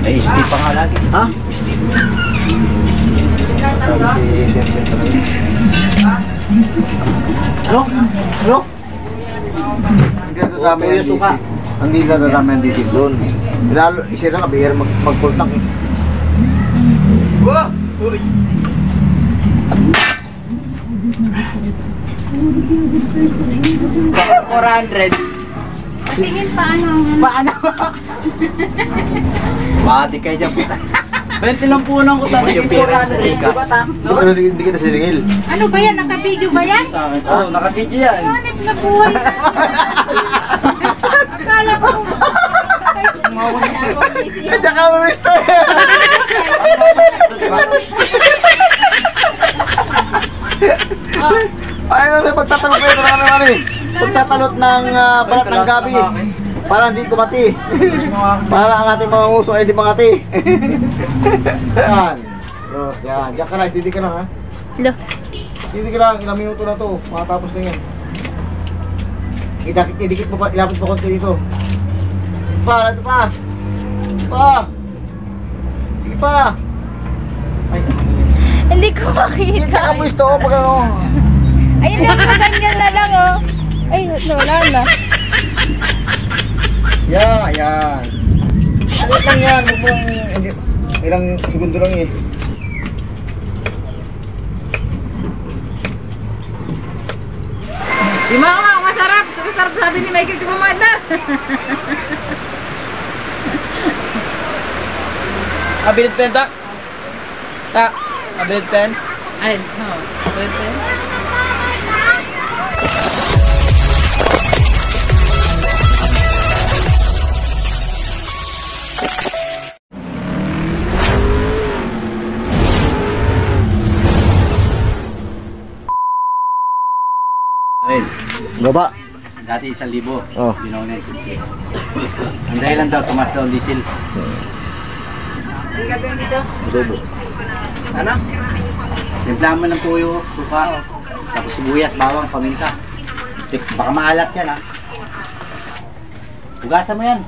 Ay, Steve pa nga lagi. Ha? Steve. Ano? Ano? Hindi nadadami ang DC. Hindi nadadami ang DC doon. Isira na kabihira mag-full tank eh. Wow! Uy! Tingin paano? Paano? Pati kayo dyan puta. 20 lang po nang kuta. Yung pera sa Tikas. Hindi kita sinigil. Ano ba yan? Naka-video ba yan? Oo, naka-video yan. Hanip na buhay na. Akala ko. Diyan ka mamisto eh. Ayun na, pagtatalot na ito naman eh. Pagtatalot ng balat ng gabi. Para hindi kumati. Para ang ating mga uso ay di mangati. Yan. Diyos, yan. Diyan ka na, steady ka lang ha. Lo. Steady ka lang, ilang minuto na to. Makatapos na yan. Idikit mo pa, ilapit mo konti dito. Pa, ito pa. Pa. Sige pa. Ay, Hindi ko hindi makita. ka mamisto oh, pag ano. Ay, hindi ko ganyan na lang oh. Ay, wala na. Yan, yan. Ano lang yan, huwag mong, hindi, ilang segundo lang eh. Di mga masarap. Masarap sabi ni Michael di bumadar. Abilit pen, tak? Tak? Abilit pen? Ay, no. Pwede. Ayun. Baba. Dati 1,000. Oh. Binawin. Ang dahilan daw, tumas daw ang diesel. Ang gagawin dito? Adobo. Ano? Timplahan mo ng tuyo, suka, tapos sibuyas, bawang, paminta. Baka maalat yan ha. Hugasan mo yan.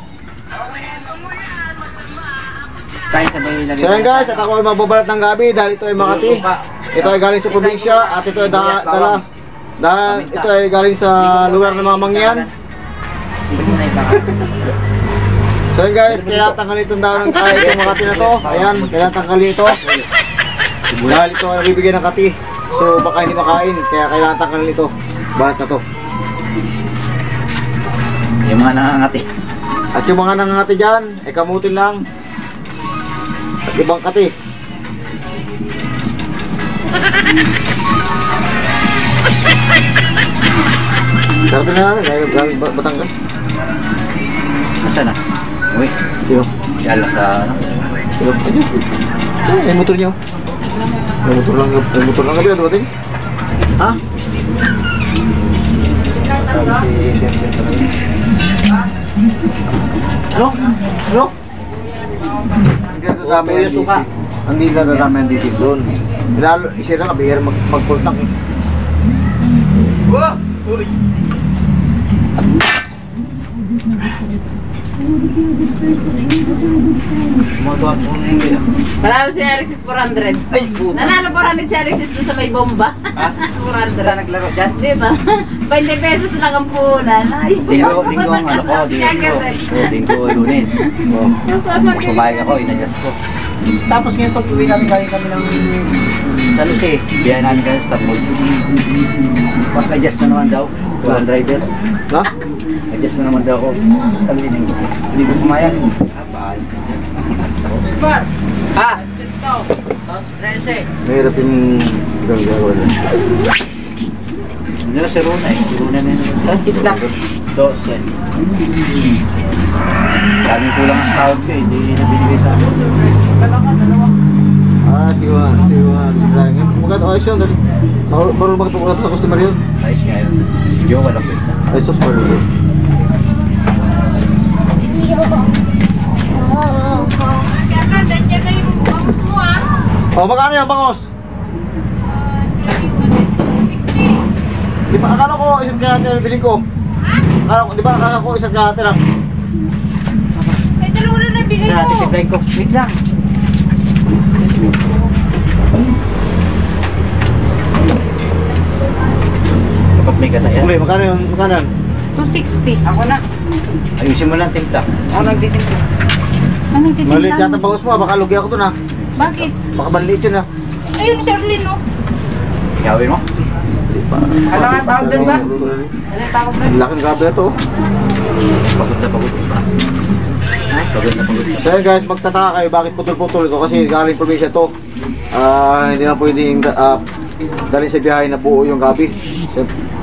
Tayo sabay lagay. So yan guys, at ako ay mababalat ng gabi dahil ito ay Makati. Ito ay galing sa probinsya at ito ay ito ay galing sa lugar ng mga mangyan. So yan guys, kailangan tanggalin itong daw ng tayo itong Makati na to. Ayan, kailangan tanggalin ito. Dahil ito ay nabibigyan ng kati. So baka hindi makain, kaya kailangan tanggalin ito. Balat na to. Yung mga nangangati. At yung mga nangangati dyan, ay kamutin lang. At ibang kati. Sarap na namin, galing Batangas. Nasaan na? Uy, Sino? yala sa ano? Sino? Ay, yung motor niyo. Yung motor lang gabi na dumating. Ha? Ano? Ano? Hindi nadadami ang DC. Hindi nadadami ang DC doon. Isira na kabihira mag-full tank eh. Wow! Uy! Gumagawa po na yung gila. Panalo si Alexis 400. Ay, puta. Nanalo 400 si Alexis doon sa may bomba. Ha? 400. Saan naglaro dyan? Dito. 20 pesos lang ang punan. Ay, Linggo ang ano ko, linggo, lunes. Kumain ako, inadjust ko. Tapos ngayon pag uwi kami, galing kami ng San Jose, biyahe namin kayo sa Stanford. Pag-adjust na naman daw, walang driver. Ha? Adjust na naman daw ako. Hindi ko kumayan. Bahay. Ha? Mahirap yung gagawa na. Ano si Runa eh? Si Runa na yun. Transit lang. 12. Daming kulang ang sahod ko eh. Hindi na binigay sa akin. Ah, siguro nga. Maganda ayos yun. Marunong magpapagap sa customer yun. Ayos nga yun. Si Joe walang pwede. Ay, sus, marunong yun. Oh, magkano yung bangos? Di ba akala ko isang kalahati ang biling ko? Di ba akala ko isang kalahati lang? dalawa na nabigay. Kunin Sa natin mo. tiplayin ko. Wait lang. Kapag may gata yan. Suli, magkano yun? Magkano yun? 260. Ako na. Ayusin mo lang timpla. Ako nagtitimpla. Anong titimpla? Maliit yata bangus mo, baka lugi ako dun ha. Bakit? Baka maliit yun ha. Ayun, Sir Lin, no? Iyawin mo. Ano nga tawag dun ba? Ano tawag dun? Laking grabe na to. Pagod na pagod pa. Pagod na pagod pa. So yun guys, magtataka kayo bakit putol-putol ito kasi galing probinsya to. Hindi na pwedeng dalhin sa biyahe na buo yung gabi.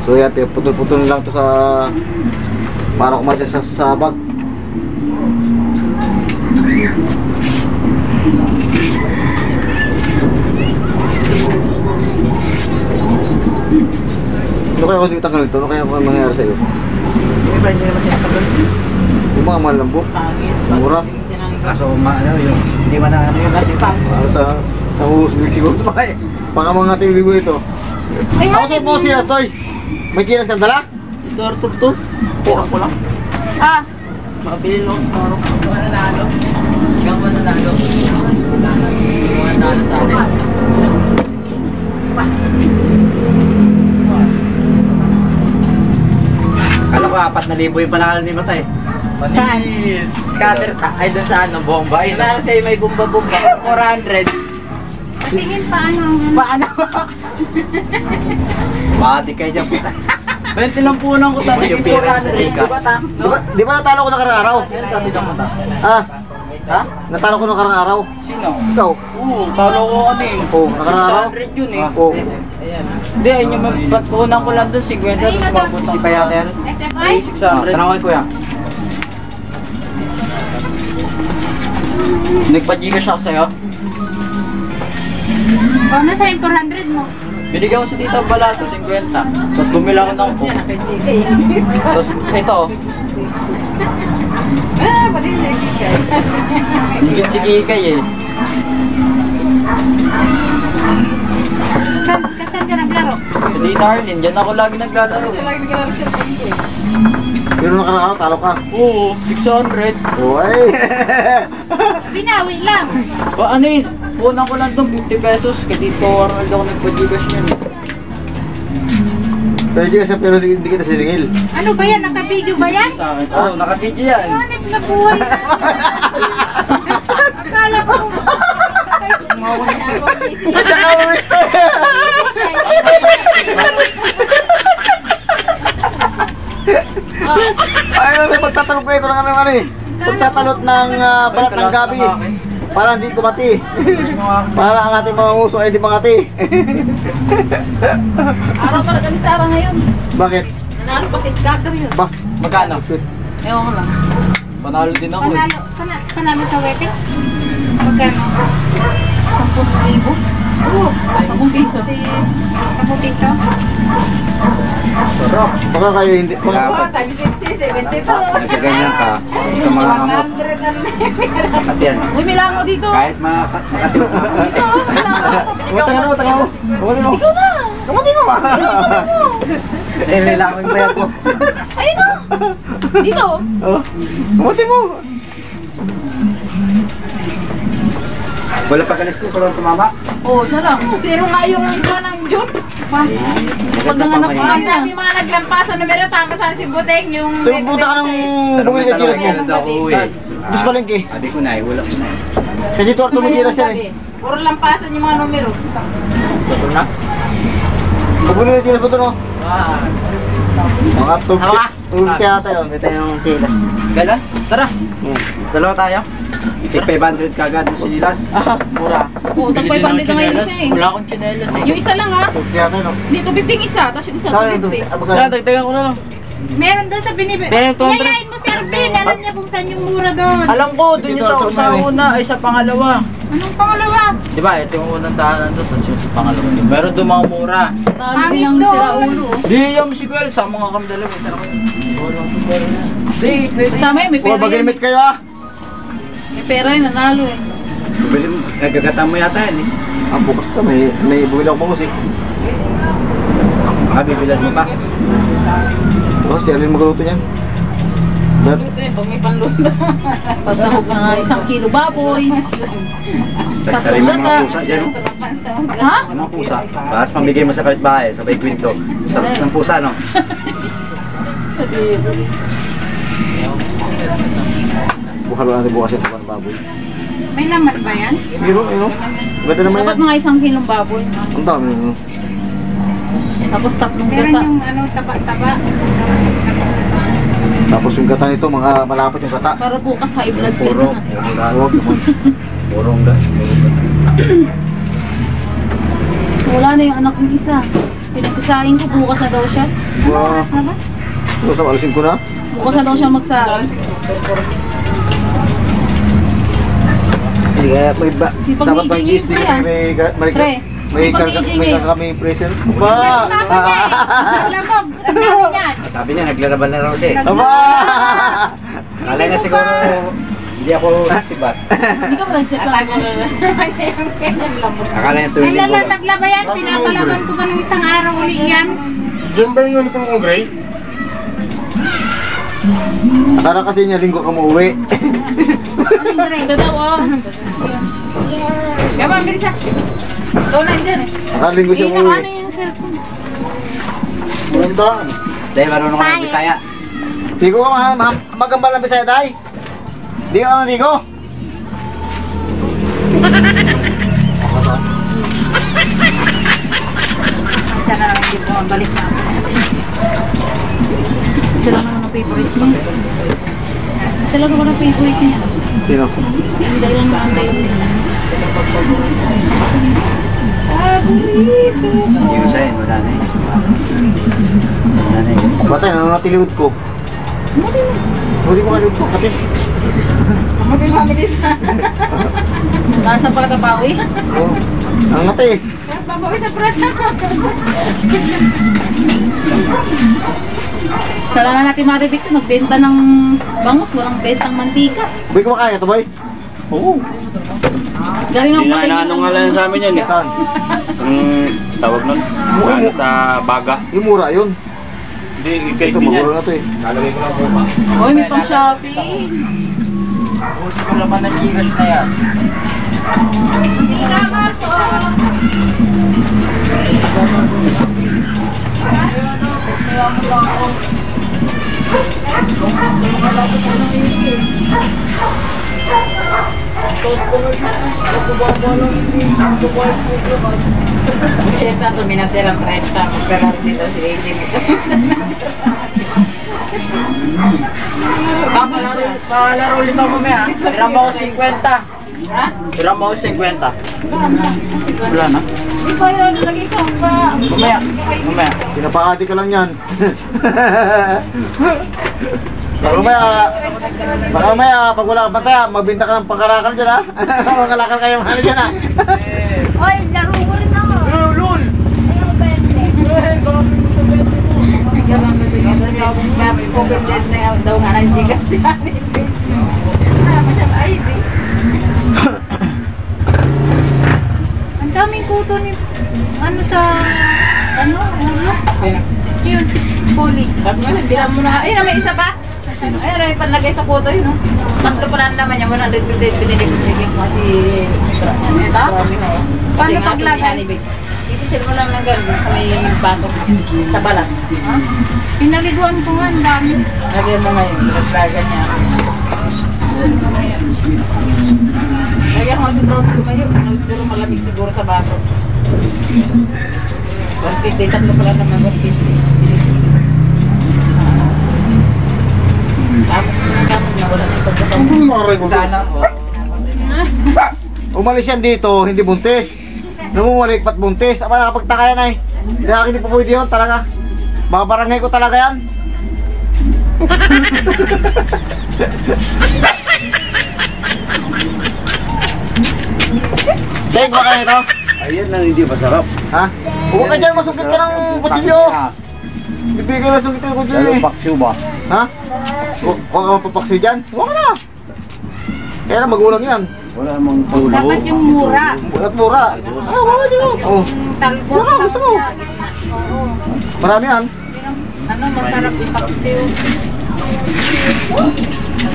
So yan, putol-putol lang to sa para kumasya sa sabag. Ano kaya kung hindi tanggal ito? Ano kaya kung mangyayari sa iyo? Yung iba hindi naman tinatanggal. Yung mga malambot, mura. Kaso ano yung hindi man na ano yung kasi pa. Para sa uhusbig siguro ito ba eh. Baka mga tibig mo ito. Ay, Ako sa po sila, Toy. May chinas ka dala? Ito Arthur to. Pura ko lang. Ah, Mabili lang sa araw. Mananalo. Ikaw mananalo. Mananalo sa atin. Kala ko 4,000 yung panalo ni Matay. saan? Scatter ka. Ay, doon sa ano, bomba. Ay, na sa'yo may bumba-bumba. 400. Patingin paano? Paano? Bati kayo dyan puta. 20 lang po nang ko sa Ubus yung pera sa Gcash. Di ba natalo ko nakarang araw? Ah? Ha? Natalo ko nakarang araw? Sino? Ikaw? Oo, talo ko ano eh. Oo, nakarang araw? 100 yun eh. Oo. Hindi, ayun yung mapatunan ko lang doon, 50, tapos mapunta Si Payate yan. SFI? Ay, 600. Tanawin ko yan. Nagpa-giga siya sa'yo. O, nasa yung 400 mo? Binigyan ko sa tita Balato, 50. Tapos bumili ako ng coke. Tapos ito, Ah, pati yung nagkikay. higit si Kikay eh. Saan ka naglaro? Sa tita Arlene, dyan ako lagi naglalaro. Pero nakarang araw, talo ka. Oo, 600. Oo, ay. Binawi lang. O ano yun, punan ko lang doon 50 pesos. Kaya dito Arnold ako nagpa-gigas yun eh. Pero hindi kita siningil. Ano ba yan? Naka-video ba yan? Sa akin, oo, naka-video yan. Hanip na buhay na. Akala ko. Ay, ano, pagtatalot kayo, parang ano eh. Pagtatalot ng balat ng gabi. Para hindi kumati. Para ang ating mga uso ay di mangati. Araw para kami sa araw ngayon. Bakit? Nanalo pa si Scatter yun. Ba? Magkano? Ewan ko lang. Panalo din ako eh. Panalo sa wedding? Magkano? 10,000? Oo, 10 piso. 10 piso? Sarap. Baka kayo hindi. Kaya pag nagkaganyan ka, hindi ka makakamot. At yan. Uy, milango dito. Kahit makatiwag ka. Dito, milango. Tanga mo, tanga mo. Kumatin mo. Ikaw na. Kumatin mo. Eh, nilaking bayad ko. Ayun na. Dito. Kumatin mo. Wala pag-alis ko, walang tumama. Oh, sarap. Zero nga yung ng June. Pag nanganak pa, ang dami mga naglampasan na meron tama sa si Buteng yung... So, punta ka ng bumili ka chiras mo. Kailan daw ako uwi? Diyos palengke. Sabi ko na, wala ko na. Kasi dito ako tumikiras yan eh. Puro lampasan yung mga numero. Ito na. Bumili ka chiras mo ito no? Mga Hawa. tulpi ata yun. Ito yung tilas. Kailan? Tara. Dalawa tayo. Tig 500 kagad mo sinilas. Ah, mura. Oo, tag 500 na ngayon isa eh. Wala akong tsinelas eh. Yung isa lang ha. Tulpi ata yun no? Dito 15 isa, tapos yung isa Kaya 250. Tara, dagdagan ko na lang. Meron doon sa binibili. Meron 200. Yayain mo si Arvin. Alam niya kung saan yung mura doon. Alam ko, dun yung sa una, ay sa pangalawa. Anong pangalawa? Di ba, ito yung unang daanan doon, tapos yung sa pangalawa. Meron doon mga mura. Ano din ang sira ulo. Di, yung si Kuel, sama nga kami dalawa. Tara ko. Di, pwede. Kasama yun, may Huwag pera yun. mag-limit kayo ah. May pera yun, nanalo eh. Bili mo, nagagata mo yata yan eh. Ang bukas ka, may bumili ako bangus eh. Baka bibilad mo pa. Bukas, si Arlene magluto niyan. yun, pag may panluto. Pagsahog na 1 kilo baboy. Tarim mo mga pusa dyan, no? Ha? Yung mga pusa. Bahas pambigay mo sa kapitbahay, sabay kwento. Sarap ng pusa, no? Bukalo natin bukas yung tuban baboy. May laman ba yan? Meron, ayun. Ganda naman Dapat yan. mga 1 kilong baboy. Ang dami yun. Tapos 3 Meron gata. yung ano, taba-taba. Tapos yung gata nito, mga malapit yung gata. Para bukas high blood ka Puro. na. Huwag naman. Purong ga. Wala na yung anak kong isa. Pinagsasaing ko, bukas na daw siya. Wow. Ito sa alisin ko na. Bukas na daw siya magsaing. Hindi kaya may ba? Si pag Dapat may ni cheese, JJ di yan. may Pre, may si pag ni JJ. may kami present. Ba? Lamog, ang dami yan. Sabi niya, naglaraban na raw siya eh. Aba! Akala niya siguro, hindi ako nasibat. Hindi ka ba nag-chat lang ako? Akala niya Ay, tuwing linggo lala, lang. naglaba yan. Pinapalaban ko pa ng isang araw uli yan. Diyan ba yung uniform ko, Gray? Akala kasi niya linggo ka mauwi. Ito daw, oh. Gaba, bilis ah. Ikaw na dyan eh. Akala linggo siya Eh, mauwi. nakano yung cellphone. Walang Dahil marunong ka ng Bisaya. Tigo ka magambal ng Bisaya tayo. Di ka naman tigo. Isa na lang hindi ko mabalik na. Isa lang naman ang favorite niya. Isa lang naman ang favorite niya. Sino? Si Inday lang na Inday. Yung sa'yo, wala na eh. Wala na eh. Batay, nangangatiliod ko. Hindi ko kaliod ko. Kapit. Mabilis na. Nasa pagkatapawis. Oh. Ang ngati. Babawi sa press na. Kailangan natin maribig ito. Nagbenta ng bangus. Walang bentang mantika. Boy, kumakaya to boy? Oo. Galing ang palay Inaano nga lang sa amin yan eh. Saan? Ang tawag nun? Ano sa baga. Yung mura yun. Hindi, Ito, ikaw niya. maguro na to eh. Lalagay ko lang po ba? Hoy, may pang shopping. Buti ko laman ng gigas na yan. Siyempre, tuminatirang 30. Magkaroon dito si AJ. Palaro ulit ako mamaya. Hiram ako 50. Ha? Hiram ako 50. Wala na. Di ba yun? Lagi ka pa. Mamaya. Mamaya. Pinapakati ka lang yan. Baka mamaya, pag wala ka pataya, magbinta ka ng pangkarakan dyan ha. Mga lakal kayo mahal dyan ha. Oy, laro ko rin ako. Lul! Pupindit na daw nga ng Gcash si Amin. Wala pa siyang ID. Ang daming kuto ni ano sa ano ulo. Yun, poli. Bilang mo na. Ayun, may isa pa. Ayun, may panlagay sa kuto yun. No? Tatlo pa lang naman yan. 100 binili ko sige mo si ito. Paano paglagay? Ipisil mo lang ng gano'n sa may batok sa balat. Ha? Pinaliguan ko nga, ang dami. Lagyan mo ngayon, naglagan niya. Lagyan ko siguro kayo, siguro malamig siguro sa batok. 150, tatlo pala naman 150. Tapos sinagkamag na wala na pagkatapos. Sana, Umalis yan dito, hindi buntis. Namumalik pat buntis. Aba, nakapagtaka yan ay. Hindi po pwede yun talaga. Mga barangay ko talaga yan. Dahil ba kayo ito? ayan lang hindi masarap. Ha? Huwag ka dyan, masukit ka ng kutsilyo. Bibigyan na sukit ng kutsilyo Lalo eh. paksiw ba? Ha? Huwag ka mapapaksi dyan? Huwag ka na. Kaya na magulang yan. Wala namang tulo. Dapat yung mura. At mura. Ah, wala din mo. Oh. Talbos. Wala, gusto mo. Oo. Marami yan. Ano, masarap ipaksiw.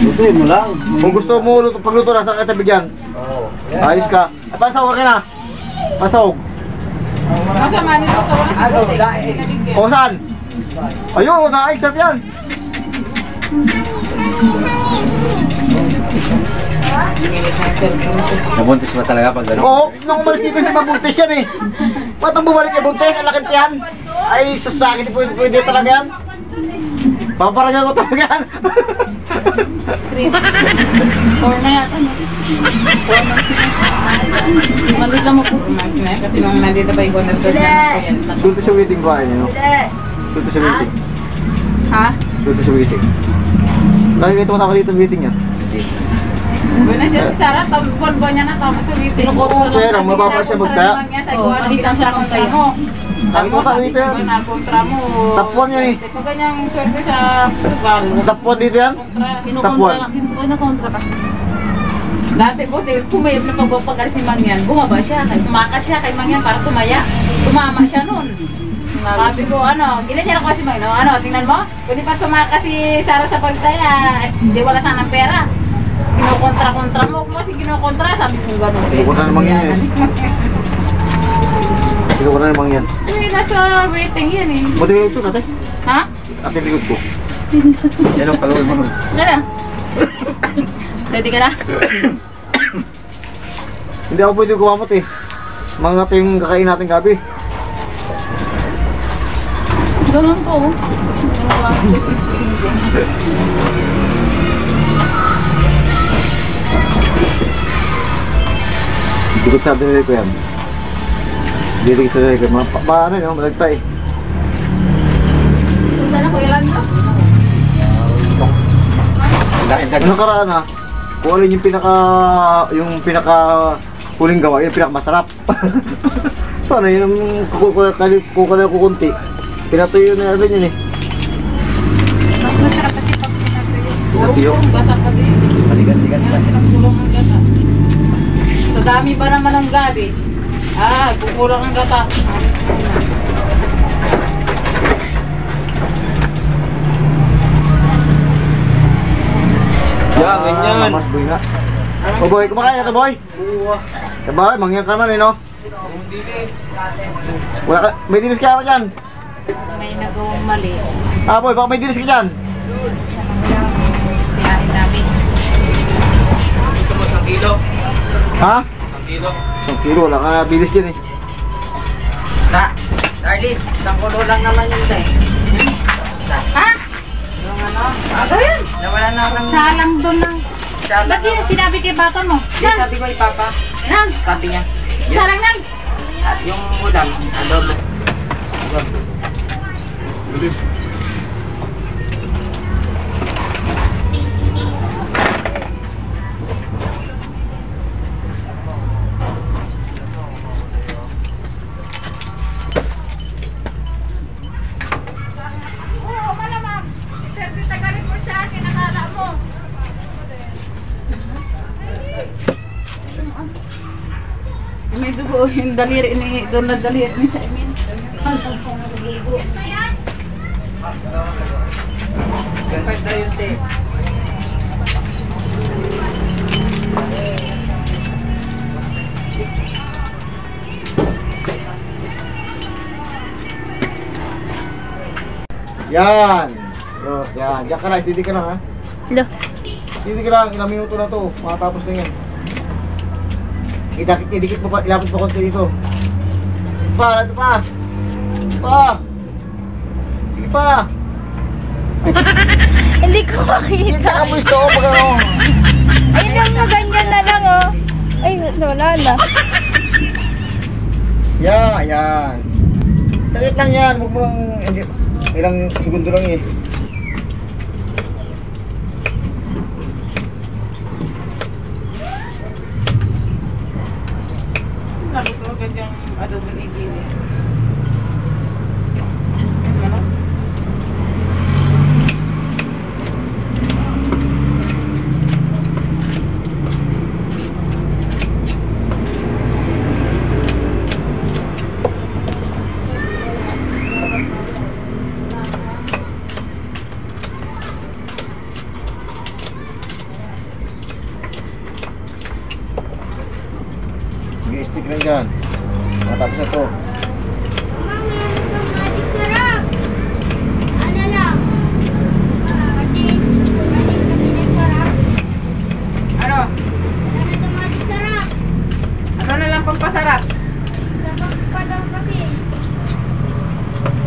Lutuin mo lang. Kung gusto mo pagluto na, saan kita bigyan? Oo. Ayos ka. Ay, pasawag ka na. Pasawag. Masama nito, wala si Bote. O, saan? Ayun, na-accept yan. Nabuntis ba talaga pag gano'n? Oo, nung umalis dito, hindi mabuntis yan eh. Ba't nang bumalik kay buntis? Ang laking tiyan. Ay, sa akin, pwede talaga yan. Paparangan ko talaga yan. 4 na yata. 4 months na. Malit lang maputi. Mas na, kasi nung nandito pa yung corner ko yan. Sulti sa waiting ko ay, no? Sulti sa waiting. Ha? Sulti sa waiting. Nakikita ko na ako dito ang waiting niya. Buwan na siya si Sarah, buwan niya na tama sa meeting. Pinukot Oo, kaya lang, mababa siya magka. Oo, maliit lang siya ng tayo. Sabi ko sa waiting yan. Kontra mo. Top 1 yan eh. Pag ganyang swerte sa Portugal. Top 1 dito yan? Kinukontra lang. Kinukontra ka. Dati po, pumayap na pag-pag-alis si Mangyan, bumaba siya, nagtumakas siya kay Mangyan para tumaya. Tumama siya nun. Sabi ko, ginanyan ako si Mangyan, tingnan mo, pwede pa tumakas si Sarah sa pagtaya, hindi wala sanang pera. Kinukontra-kontra mo, kung kasi kinukontra, sabi ko gano'n. Hindi ko na namang yan eh. Hindi ko na namang yan. Eh, nasa waiting yan eh. Buti ligod ko, ate. Ha? Ate ligod ko. Yan ang kalawin mo nun. Ano? Ready ka na? Hindi ako pwede kumamot eh. Mga ito yung kakain natin gabi. Ganun ko. Dikit sa dinili ko yan. Dikit sa dinili ko. Ano yun, malagta eh. Kung saan ako ilan mo? Ano karaan ha? Kung alin yung pinaka huling gawa, yung pinakamasarap. Paano yun, kukunin ko kunti. Pinatuyo na rin yun eh. Mas masarap kasi pag pinatuyo. Pinatuyo? Gata pa din. Maligan-ligan pa siya. Kulang ang gata. Sa dami pa naman ang gabi. Kukulang ang gata. Yan, ganyan. Mas boy nga. O boy, kumakain ka boy? Diba, mangyan ka naman eh no? Wala ka, may dinis ka dyan? May nagawang mali. Ah boy, baka may dinis ka dyan? Tiyahin namin. Gusto mo 1 kilo? Ha? 1 kilo? 1 kilo, wala ka dinis dyan eh. Darlene, 1 kulo lang naman yun tayo. Ha? Yung ano? Ano yan? Nawala na ako ng... Salang doon lang. Ba't yan sinabi kay bata mo? Yung sabi ko ipapa. Nang! Sabi niya. Yun. Salang nang! At yung ulam, adobo. Oo, malamang. Serbi taga-report sa akin, nakala mo. May dugo, yung daliri ni, doon na daliri ni sa amin. Yan! Yes, yan. Diyan ka na, steady ka na ha. Lo. Steady ka lang, ilang minuto na to. Makatapos na yan. Idikit mo pa, ilapit mo konti dito. Pa, ito pa! Pa! Sige pa! Hindi ko Hindi makita. ka mo gusto ko pag ano. Ay, lang mo ganyan na lang, oh. Ay, wala na. Yan. Sakit lang yan. Huwag mo lang, hindi, ilang segundo lang eh. Kalusog yung adobo ni Gini. Ano? Mag-i-speak rin dyan. Matapos na to. Ano? Ano na lang pampasarap?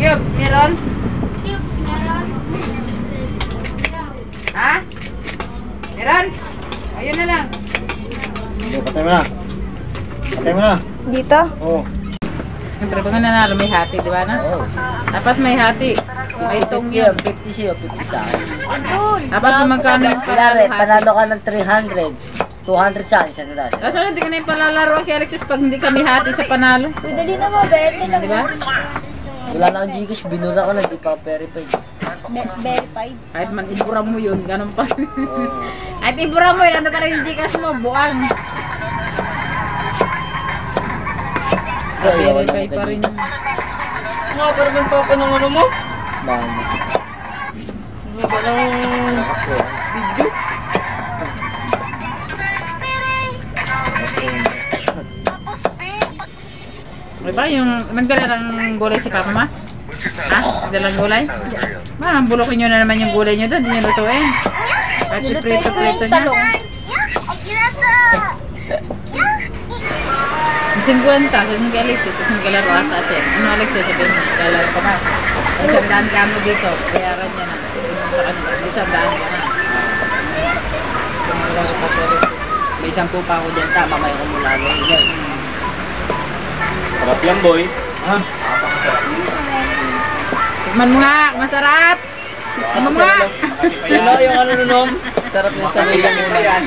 Cubes, meron? Ha? Meron? O, yun na lang. Okay, patay mo na. Patay mo na. Dito? Oo. Siyempre, pag nanalo may hati, di ba na? Dapat may hati. May itong yun. 50 siya, 50 sa akin. Dapat kung magkano yung Kunyari, hati. panalo ka ng 300. 200 sa akin, siya na dahil. Kaso hindi ka na yung palalaro kay Alexis pag hindi kami hati sa panalo. Uy, dali na mo, bete lang. Di ba? Wala na akong Gcash, binura ko na, di pa verified. Verified. Kahit man ibura mo yun, ganun pa. Kahit ibura mo yun, nandun pa rin yung Gcash mo, buang. Kaya ayaw Verify pa rin. Nga, pero magpapa ng ano mo? Bakit? Diba yung nagdala ng gulay si Papa Ma? Ha? Nagdala ng gulay? Ma, bulokin nyo na naman yung gulay nyo doon, hindi nyo lutuin. Kahit prito-prito niya. Yung 50, sabi mo kay Alexis, kasi naglalaro ata siya. Ano Alexis, sabi mo, naglalaro ka ba? Isang daan ka mo dito, bayaran niya na. Sabi mo sa kanila, isang daan ka na. Naglalaro pa si Alexis. May 10 pa ako dyan, tama, may kumulalo. Yan. Sarap yan, boy. Tikman mo nga, masarap! Tikman mo nga! Yun o, yung ano nun, sarap yung sa lalamunan.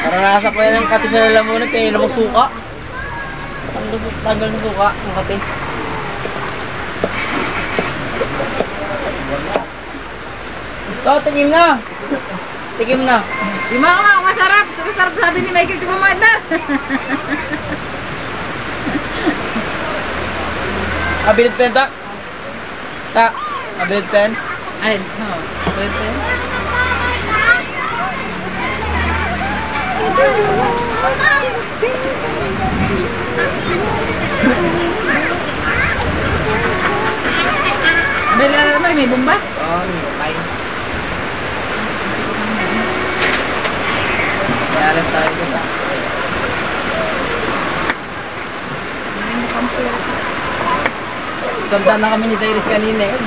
Parang nasa ko yan yung kati sa lalamunan, kaya yun ang suka. Tanggal ng suka, yung kati. Ito, tingin na! Tikim na! Di mo nga, masarap! Sarap sabi ni Michael, di mo mga Abilit pen, ta? Ta, abilit pen? Alin? No. Pwede. Abel na naman, may bomba? Oo, may. Kaya alas tayo dito. Sandaan na kami ni Cyrus kanina eh.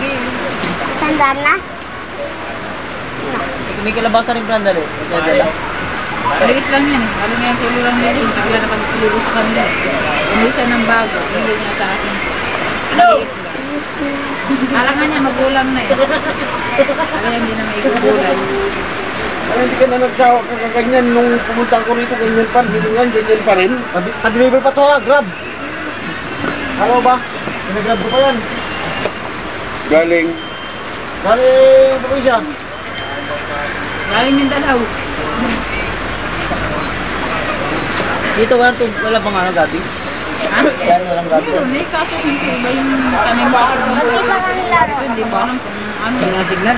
Sandaan na? May kalabasa rin pala dali. Maliit lang yan eh. Alam nga yung kilo lang nila. Kaya nakapagsiluro sa kanila. Bumili siya ng bago. Hindi niya sa akin. Maliit lang. Alam nga niya magulang na eh. Alam hindi na may gulay. Ay, hindi ka na nagsawa ka ganyan nung pumunta ko rito, ganyan pa, ganyan pa rin. Pa-deliver pa to ha, grab. Ano ba? Pinagrab ko pa yan. Galing. Galing probinsya. Galing Mindanao. Dito wala bang ano gabi? Ha? Yan, walang gabi. Meron eh. Kaso hindi ba yung kanin pa? Ito hindi ba alam kung ano. Yan ang signal.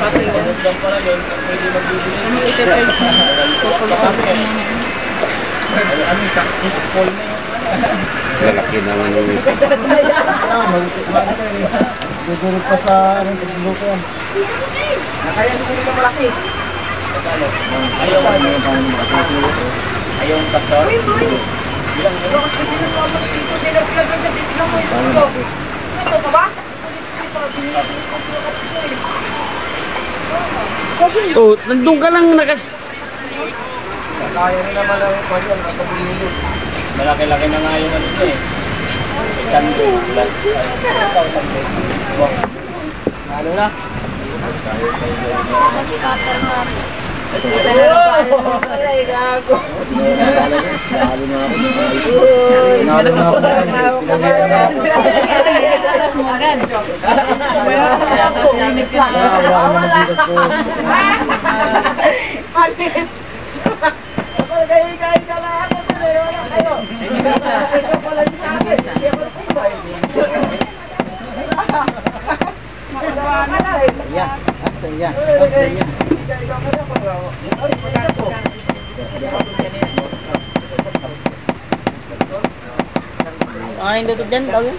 Mapatay yun. Ano iti-charge mo? Kukulong mo muna. Lalaki na nga yung Dudurog pa sa anong pagdulog ko yan. Nakaya siguro ka malaki. Ayaw ang pastor. Oh, nandun ka lang nakas... Kaya rin naman ang kanya, nakapaglilis. Malaki-laki na nga yung ano ito eh. Sando. Lalo na. Nalo na ako. Kasap mo agad. Kaya kasi limit ka na. Alis! Kain ka lang ako. Ayun yung isa. Ayun yung isa. Sa iya. Sa iya. Ano yung luto dyan? Tawag yun?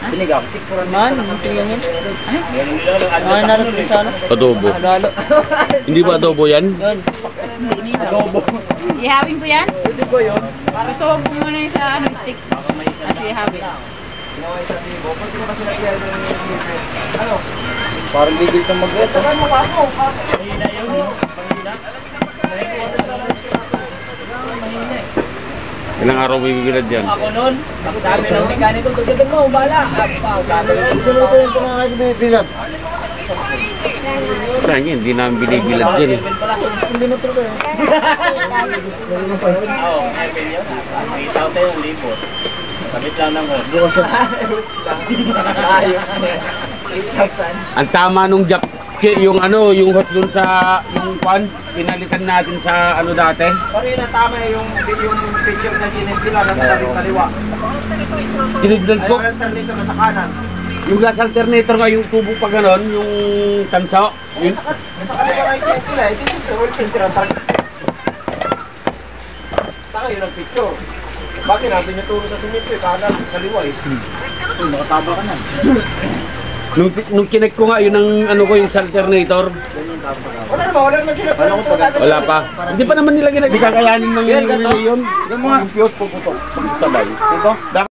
Sinigang. Man, sinigang yun. Ano yung narot dyan sa ano? Adobo. Halo-halo. Hindi ba adobo yan? Yun. Ihawin ko yan? Pwede ko yun. Ito, huwag mo muna yung sa ano, stick. Kasi ihawin. Parang bigil kang mag-eto. Ilang araw may bibilad yan? Ako nun, sabi ng mekaniko, dagdagan mo, bala. Ito yung mga kaibigan. Saan yun? Hindi namin binibilad yan eh. Oo, Evan yun. Itaw tayo yung libot. Sabit lang ng Ang tama nung jack, yung ano, yung hose dun sa, yung pan, pinalitan natin sa ano dati. Pare na tama yung picture na sinintila na sa labing kaliwa. Tinignan Ay, ko, ang alternator na sa kanan. yung gas alternator nga, yung tubo pa ganon, yung tanso. Yung, Sa kaliwa na yung sinintila, ito yung sa oil filter ang target. Taka yun ang picture. Bakit natin yung turo sa sinintila, kanan, kaliwa eh. Nakataba ka na. nung kinek ko nga, yun ang ano ko, yung sa alternator. Wala naman sila. Wala pa. Hindi pa naman nila ginagawa. Hindi kakayanin ng relay yun. Yung mga fuse puputok. Sabay. Ito?